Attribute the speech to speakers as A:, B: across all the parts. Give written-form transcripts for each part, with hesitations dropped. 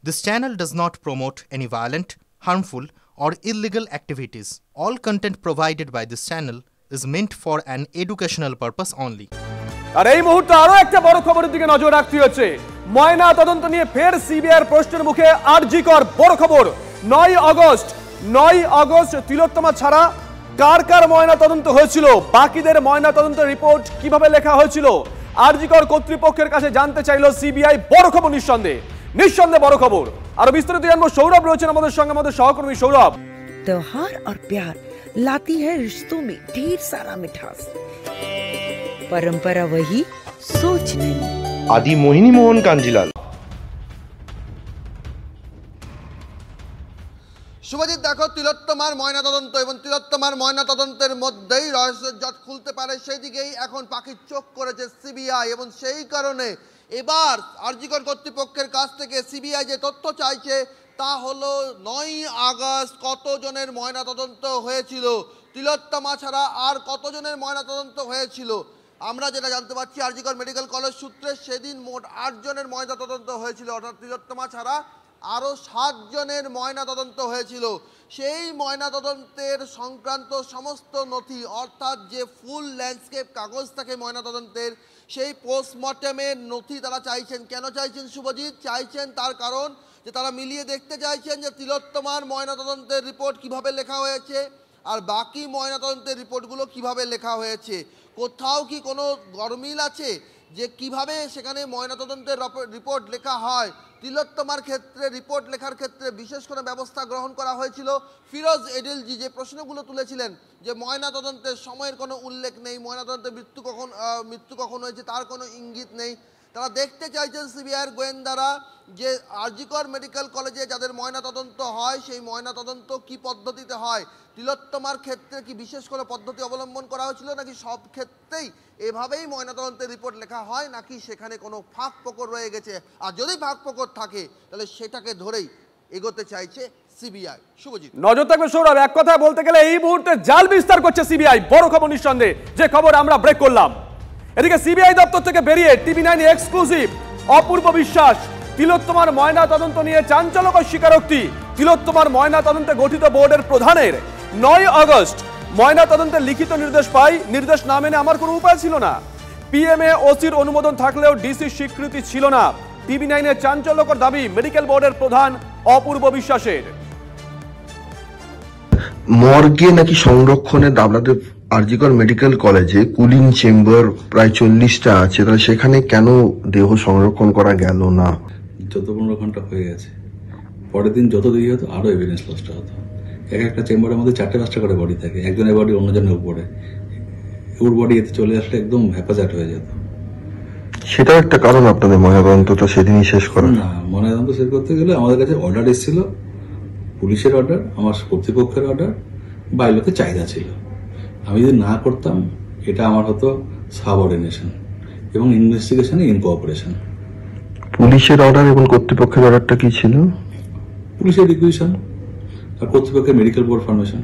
A: This channel does not promote any violent, harmful, or illegal activities. All content provided by this channel is meant for an educational purpose only.
B: আর এই মুহূর্তে আরো একটা বড় খবরের দিকে নজর রাখতে হচ্ছে। ময়না তদন্ত নিয়ে ফের সিবিআইয়ের প্রশ্নের মুখে আরজি কর বড় খবর। 9 আগস্ট তিলোত্তমা ছাড়া কার কার ময়না তদন্ত হয়েছিল, বাকিদের ময়না তদন্তের রিপোর্ট কিভাবে লেখা হয়েছিল, আরজি কর কর্তৃপক্ষের কাছে জানতে চাইল সিবিআই। বড় খবর, নিঃসন্দেহে বড় খবর। আর বিস্তারিত জানবো, সৌরভ রয়েছেন আমাদের সঙ্গে, আমাদের সহকর্মী সৌরভ।
C: त्योहार और प्यार लाती है रिश्तों में ढेर सारा मिठास। परंपरा वही, सोच नहीं।
D: आदि मोहिनी मोहन कांजीलाल।
E: শুভজিৎ, দেখো তিলোত্তমার ময়নাতদন্ত এবং তিলোত্তমার ময়নাতদন্তের মধ্যেই রহস্যের জট খুলতে পারে, সেই দিকেই এখন পাখির চোখ করেছে সিবিআই। এবং সেই কারণে এবার আরজি কর কর্তৃপক্ষের কাছ থেকে সিবিআই যে তথ্য চাইছে তা হলো 9 আগস্ট কতজনের ময়নাতদন্ত হয়েছিল, তিলোত্তমা ছাড়া আর কতজনের ময়নাতদন্ত হয়েছিল। আমরা যেটা জানতে পারছি আরজি কর মেডিকেল কলেজ সূত্রে, সেদিন মোট 8 জনের ময়নাতদন্ত হয়েছিল, অর্থাৎ তিলোত্তমা ছাড়া আরও 7 জনের ময়নাতদন্ত হয়েছিল। সেই ময়নাতদন্তের সংক্রান্ত সমস্ত নথি, অর্থাৎ যে ফুল ল্যান্ডস্কেপ কাগজ থাকে ময়নাতদন্তের, সেই পোস্টমর্টেমের নথি তারা চাইছেন। কেন চাইছেন শুভজিৎ? চাইছেন তার কারণ যে তারা মিলিয়ে দেখতে চাইছেন যে তিলোত্তমার ময়নাতদন্তের রিপোর্ট কিভাবে লেখা হয়েছে আর বাকি ময়নাতদন্তের রিপোর্টগুলো কিভাবে লেখা হয়েছে। কোথাও কি কোনো গরমিল আছে যে কিভাবে সেখানে ময়নাতদন্তের রিপোর্ট লেখা হয়? তিলোত্তমার ক্ষেত্রে রিপোর্ট লেখার ক্ষেত্রে বিশেষ কোনো ব্যবস্থা গ্রহণ করা হয়েছিল? ফিরোজ এডিলজি যে প্রশ্নগুলো তুলেছিলেন যে ময়নাতদন্তের সময়ের কোনো উল্লেখ নেই, ময়নাতদন্তের মৃত্যু কখন হয়েছে তার কোনো ইঙ্গিত নেই, তারা দেখতে চাইছেন সিবিআইয়ের গোয়েন্দারা যে আরজি কর মেডিকেল কলেজে যাদের ময়নাতদন্ত হয় সেই ময়নাতদন্ত কি পদ্ধতিতে হয়। তিলোত্তমার ক্ষেত্রে কি বিশেষ কোনো পদ্ধতি অবলম্বন করা হয়েছিল, নাকি সব ক্ষেত্রেই এভাবেই ময়নাতদন্তের রিপোর্ট লেখা হয়, নাকি সেখানে কোনো ফাঁক ফোকর রয়ে গেছে? আর যদি ফাঁক ফোকর থাকে তাহলে সেটাকে ধরেই এগোতে চাইছে সিবিআই। শুভজিৎ,
B: নজর থাকবে সৌরভ। এক কথা বলতে গেলে এই মুহূর্তে জাল বিস্তার করছে সিবিআই। বড় খবর নিঃসন্দেহে, যে খবর আমরা ব্রেক করলাম। এদিকে সিবিআই দপ্তর থেকে বেরিয়ে টিভি9 এক্সক্লুসিভ অপূর্ব বিশ্বাস তিলোত্তমার ময়না তদন্ত নিয়ে চাঞ্চল্যকর স্বীকারোক্তি। তিলোত্তমার ময়না তদন্তে গঠিত বোর্ডের প্রধানের 9 আগস্ট ময়না তদন্তের লিখিত নির্দেশ পাই, নির্দেশ না মেনে আমার কোনো উপায় ছিল না। পিএমএ ওসির অনুমোদন থাকলেও ডিসির স্বীকৃতি ছিল না। টিভি9 এর চাঞ্চল্যকর দাবি মেডিকেল বোর্ডের প্রধান অপূর্ব বিশ্বাসের।
D: মর্গে নাকি সংরক্ষণে দাবলাতে আরজি কর মেডিকেল কলেজে কুলিং চেম্বার প্রায় 40টা আছে, তাহলে সেখানে কেন দেহ সংরক্ষণ করা গেল না?
F: 14-15 ঘন্টা হয়ে গেছে, পরের দিন যত দেরি হতো আরো এভিডেন্স লস্ট হতো। একটা চেম্বারের মধ্যে 4-5টা করে বডি থাকে, একজনের বডি অন্যজনের উপরে, ওর বডি এতে চলে আসলে একদম হ্যাপাজাট হয়ে যেত।
D: সেটাও একটা কারণ আপনাদের ময়নাতদন্তটা সেদিনই শেষ করা।
F: না, ময়নাতদন্ত শেষ করতে গেলে আমাদের কাছে অর্ডার এসেছিল, পুলিশের অর্ডার, আমার কর্তৃপক্ষের অর্ডার, বাইরের চাহিদা ছিল। আমি যদি না করতাম এটা আমার হতো সাবঅর্ডিনেশন এবং ইনভেস্টিগেশনে ইনকোঅপারেশন।
D: পুলিশের অর্ডার এবং কর্তৃপক্ষের অর্ডারটা কি ছিল?
F: পুলিশের রিকুইজিশন আর কর্তৃপক্ষের মেডিকেল বোর্ড ফরমেশন।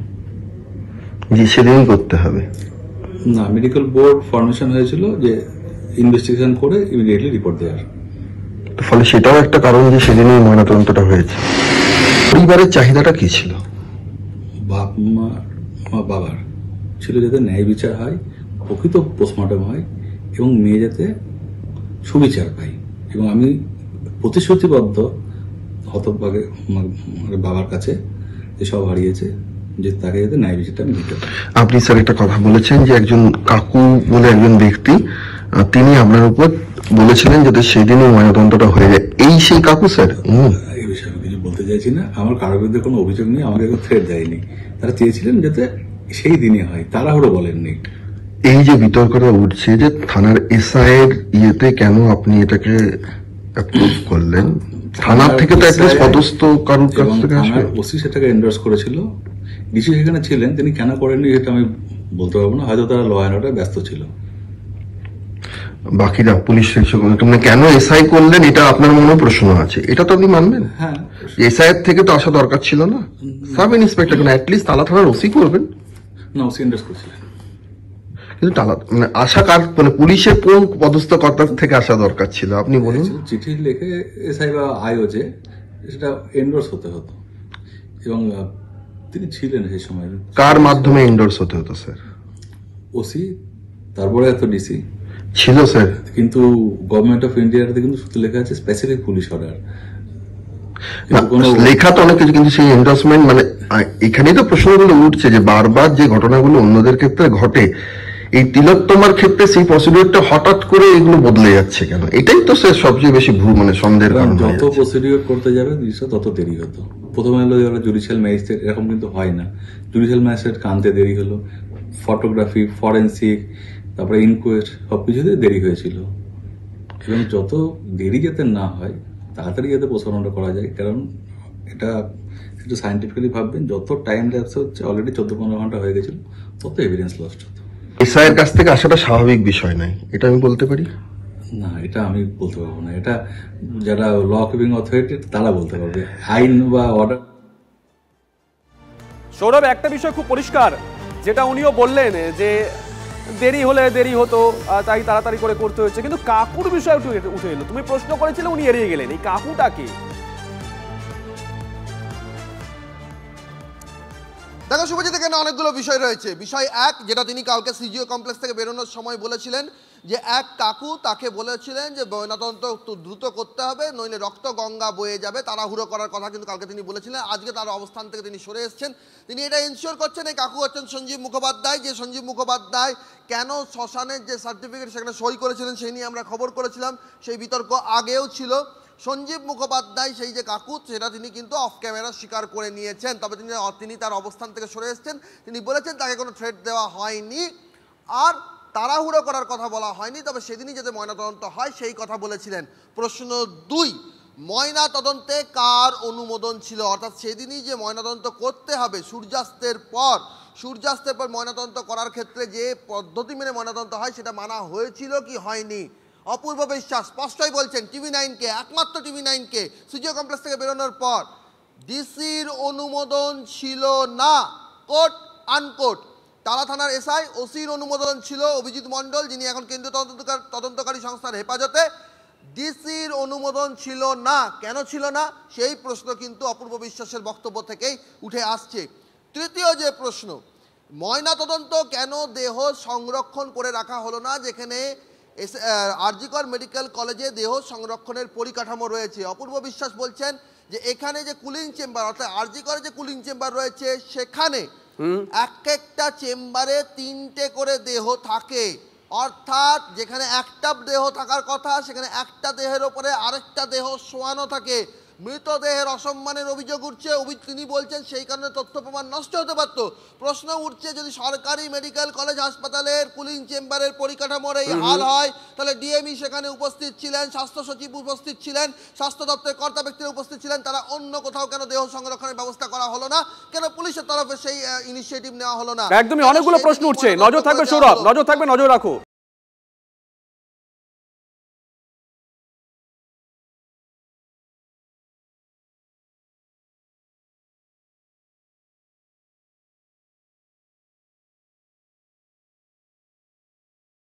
D: জি, সেদিনই করতে হবে।
F: না, মেডিকেল বোর্ড ফরমেশন হয়েছিল যে ইনভেস্টিগেশন করে ইমিডিয়েটলি রিপোর্ট দেওয়ার।
D: ফলে সেটাও একটা কারণ যে সেদিনই ময়নাতদন্তটা হয়েছে। পরিবারের চাহিদাটা কি ছিল?
F: বাবার ছিল যাতে ন্যায় বিচার হয়, প্রকৃত পোস্টমর্টম হয় এবং মেয়ে যাতে সুবিচার পাই। এবং আমি প্রতিশ্রুতিবদ্ধ হতভাগে বাবার কাছে যে সব হারিয়েছে, যে তাকে যাতে ন্যায় বিচারটা আমি দিতে পারি।
D: আপনি স্যার একটা কথা বলেছেন যে একজন কাকু বলে একজন ব্যক্তি, তিনি আপনার উপর বলেছিলেন যাতে সেদিনই ময়নাতদন্তটা হয়ে যায়। এই সেই কাকু স্যার?
F: এই বিষয়ে আমি কিছু বলতে চাইছি না। আমার কারোর বিরুদ্ধে কোনো অভিযোগ নেই, আমাকে কেউ থ্রেট দেয়নি। তারা চেয়েছিলেন যাতে সেই দিনে হয়, তাড়াহুড়ো বলেননি।
D: এই যে বিতর্কটা উঠছে যে থানার এসআই এর ইয়েতে কেন আপনি এটাকে অ্যাপ্রুভ করলেন? থানার থেকে তো একটা পদস্থ কারোর কাছ থেকে আসবে।
F: ওসি সেটাকে এন্ডোর্স করেছিল, ডিসি সেখানে ছিলেন, তিনি কেন করেননি এটা আমি বলতে পারবো না। হয়তো তারা ল অ্যান্ড অর্ডারে ব্যস্ত ছিল।
D: বাকিরা পুলিশ কেন এসআই করলেন এটা আপনার মনে প্রশ্ন আছে, এটা তো আপনি মানবেন।
F: হ্যাঁ,
D: এসআই এর থেকে তো আসা দরকার ছিল না, সাব ইন্সপেক্টর কেন অ্যাটলিস্ট তালা থানার ওসি করবেন
F: না, ওসি এন্ডোর্স করেছিলেন।
D: কিন্তু তালা মানে আশা কার মানে পুলিশের কোন পদস্থ কর্তার থেকে আসা দরকার ছিল আপনি বলুন?
F: চিঠি লিখে এসআই বা আইও যে সেটা এন্ডোর্স হতে হতো, এবং তিনি ছিলেন সেই সময়।
D: কার মাধ্যমে এন্ডোর্স হতে হতো স্যার?
F: ওসি, তারপরে এত ডিসি
D: ছিল স্যার,
F: কিন্তু গভর্নমেন্ট অফ ইন্ডিয়াতে কিন্তু শুধু লেখা আছে স্পেসিফিক পুলিশ অর্ডার।
D: লেখা তো অনেক কিছু, কিন্তু সেই এন্ডোর্সমেন্ট মানে এখানেই তো প্রশ্নগুলো উঠছে যে বারবার যে ঘটনাগুলো অন্যদের ক্ষেত্রে ঘটে, এই তিলোত্তমার ক্ষেত্রে সেই প্রসিডিউরটা হঠাৎ করে এগুলো বদলে যাচ্ছে কেন? এটাই তো স্যার সবচেয়ে বেশি মানে সন্দেহের কারণ।
F: যত প্রসিডিউর করতে যাবে জিনিসটা তত দেরি হতো। প্রথমে হলো জুডিশিয়াল ম্যাজিস্ট্রেট, এরকম কিন্তু হয় না। জুডিশিয়াল ম্যাজিস্ট্রেট আনতে দেরি হলো, ফটোগ্রাফি, ফরেন্সিক, তারপরে ইনকোয়েস্ট, সবকিছুতে দেরি হয়েছিল। এবং যত দেরি যাতে না হয়, তাড়াতাড়ি যাতে প্রসারণটা করা যায়, কারণ এটা একটু সায়েন্টিফিক্যালি ভাববেন, যত টাইম ল্যাপস হচ্ছে, অলরেডি 14-15 ঘন্টা হয়ে গেছিল, তত এভিডেন্স লস্ট হতো।
D: এসআইয়ের কাছ থেকে আসাটা স্বাভাবিক বিষয় নয়, এটা আমি বলতে পারি
F: না, এটা আমি বলতে পারবো না। এটা যারা ল কিপিং অথরিটি তারা বলতে পারবে, আইন বা অর্ডার।
B: সৌরভ, একটা বিষয় খুব পরিষ্কার, যেটা উনিও বললেন যে দেরি হলে দেরি হতো, তাই তাড়াতাড়ি করে করতে হয়েছে, কিন্তু কাকুর বিষয় উঠে এলো। তুমি প্রশ্ন করেছিলে, উনি এড়িয়ে গেলেন। এই কাকুটা কি?
E: দেখো শুভজিৎ, এখানে অনেকগুলো বিষয় রয়েছে। বিষয় এক, যেটা তিনি কালকে সিজিও কমপ্লেক্স থেকে বেরোনোর সময় বলেছিলেন, যে এক কাকু তাকে বলেছিলেন যে ময়নাতদন্ত দ্রুত করতে হবে, নইলে রক্ত গঙ্গা বয়ে যাবে, তাড়াহুড়ো করার কথা কিন্তু কালকে তিনি বলেছিলেন। আজকে তার অবস্থান থেকে তিনি সরে এসেছেন। তিনি এটা এনশিওর করছেন, এই কাকু হচ্ছেন সঞ্জীব মুখোপাধ্যায়, যে সঞ্জীব মুখোপাধ্যায় কেন শ্মশানের যে সার্টিফিকেট সেখানে সই করেছিলেন সেই নিয়ে আমরা খবর করেছিলাম, সেই বিতর্ক আগেও ছিল। সঞ্জীব মুখোপাধ্যায় সেই যে কাকু, সেটা তিনি কিন্তু অফ ক্যামেরা স্বীকার করে নিয়েছেন। তবে তিনি তার অবস্থান থেকে সরে এসেছেন। তিনি বলেছেন তাকে কোনো থ্রেট দেওয়া হয়নি, আর তাড়াহুড়ো করার কথা বলা হয়নি, তবে সেদিনই যাতে ময়নাতদন্ত হয় সেই কথা বলেছিলেন। প্রশ্ন 2, ময়নাতদন্তে কার অনুমোদন ছিল? অর্থাৎ সেদিনই যে ময়নাতদন্ত করতে হবে সূর্যাস্তের পর ময়নাতদন্ত করার ক্ষেত্রে যে পদ্ধতি মেনে ময়নাতদন্ত হয় সেটা মানা হয়েছিল কি হয়নি? অপূর্ব বিশ্বাস স্পষ্টই বলছেন TV9-কে, একমাত্র TV9-কে, সিজিও কমপ্লেক্স থেকে বেরোনোর পর ডিসির অনুমোদন ছিল না, কোট আনকোট। তালা থানার এসআই ওসির অনুমোদন ছিল, অভিজিৎ মণ্ডল, যিনি এখন কেন্দ্রীয় তদন্তকারী সংস্থার হেফাজতে। ডিসির অনুমোদন ছিল না। কেন ছিল না সেই প্রশ্ন কিন্তু অপূর্ব বিশ্বাসের বক্তব্য থেকেই উঠে আসছে। তৃতীয় যে প্রশ্ন, ময়নাতদন্ত কেন দেহ সংরক্ষণ করে রাখা হলো না, যেখানে আরজিকর মেডিকেল কলেজে দেহ সংরক্ষণের পরিকাঠামো রয়েছে? অপূর্ব বিশ্বাস বলছেন যে এখানে যে কুলিং চেম্বার, অর্থাৎ আরজিকরে যে কুলিং চেম্বার রয়েছে, সেখানে একটা চেম্বারে 3টে করে দেহ থাকে, অর্থাৎ যেখানে একটা দেহ থাকার কথা সেখানে একটা দেহের ওপরে আরেকটা দেহ শোয়ানো থাকে। মৃতদেহের অসম্মানের অভিযোগ উঠছে, তিনি বলছেন সেই কারণে তথ্য প্রমাণ নষ্ট হতে পারত। প্রশ্ন উঠছে, যদি সরকারি মেডিকেল কলেজ হাসপাতালের কুলিং চেম্বারের পরিকাঠামোর এই হাল হয়, তাহলে ডিএমই সেখানে উপস্থিত ছিলেন, স্বাস্থ্য সচিব উপস্থিত ছিলেন, স্বাস্থ্য দপ্তরের কর্তা ব্যক্তিরা উপস্থিত ছিলেন, তারা অন্য কোথাও কেন দেহ সংরক্ষণের ব্যবস্থা করা হলো না? কেন পুলিশের তরফে সেই ইনিশিয়েটিভ নেওয়া হলো না?
B: একদমই অনেকগুলো প্রশ্ন উঠছে, নজর থাকবে সৌরভ, নজর থাকবে, নজর রাখো।